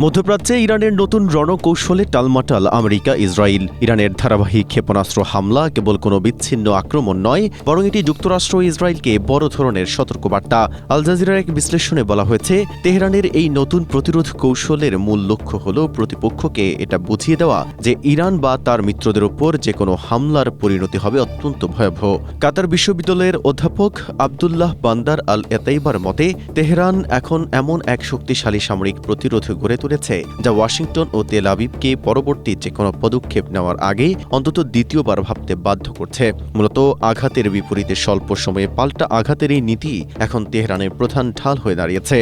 মধ্যপ্রাচ্যে ইরানের নতুন রণকৌশলে টালমাটাল আমেরিকা ইসরায়েল। ইরানের ধারাবাহিক ক্ষেপণাস্ত্র হামলা কেবল কোনো বিচ্ছিন্ন আক্রমণ নয়, বরং এটি যুক্তরাষ্ট্র ও ইসরায়েলকে বড় ধরনের সতর্কবার্তা। আল জাজিরার এক বিশ্লেষণে বলা হয়েছে, তেহরানের এই নতুন প্রতিরোধ কৌশলের মূল লক্ষ্য হল প্রতিপক্ষকে এটা বুঝিয়ে দেওয়া যে ইরান বা তার মিত্রদের ওপর যে কোনো হামলার পরিণতি হবে অত্যন্ত ভয়াবহ। কাতার বিশ্ববিদ্যালয়ের অধ্যাপক আবদুল্লাহ বান্দার আল এতাইবার মতে, তেহরান এখন এমন এক শক্তিশালী সামরিক প্রতিরোধ গড়ে তুলেছে যা ওয়াশিংটন ও তেল আবিবকে পরবর্তী যে কোনো পদক্ষেপ নেওয়ার আগে অন্তত দ্বিতীয়বার ভাবতে বাধ্য করছে। মূলত আঘাতের বিপরীতে স্বল্প সময়ে পাল্টা আঘাতের এই নীতি এখন তেহরানের প্রধান ঢাল হয়ে দাঁড়িয়েছে।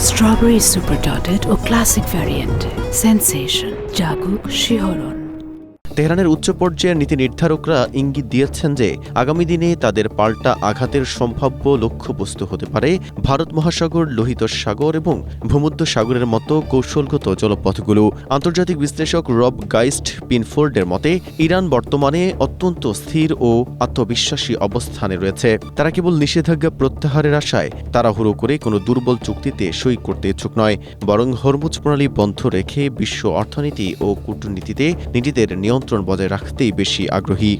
স্ট্রবেরি সুপার ডটেড ও ক্লাসিক ভ্যারিয়েন্ট সেন্সেশন জাগুক শিহরণ। তেহরানের উচ্চ পর্যায়ের নীতি নির্ধারকরা ইঙ্গিত দিয়েছেন যে আগামী দিনে তাদের পাল্টা আঘাতের সম্ভাব্য লক্ষ্যবস্তু হতে পারে ভারত মহাসাগর, লোহিত সাগর এবং ভূমধ্য সাগরের মতো কৌশলগত জলপথগুলো। আন্তর্জাতিক বিশ্লেষক রব গাইস্ট পিনফোর্ডের মতে, ইরান বর্তমানে অত্যন্ত স্থির ও আত্মবিশ্বাসী অবস্থানে রয়েছে। তারা কেবল নিষেধাজ্ঞা প্রত্যাহারের আশায় তাড়াহুড়ো করে কোনো দুর্বল চুক্তিতে সই করতে ইচ্ছুক নয়, বরং হরমুজ প্রণালী বন্ধ রেখে বিশ্ব অর্থনীতি ও কূটনীতিতে নিজেদের নিয়ন্ত্রণ বজায় রাখতেই বেশি আগ্রহী।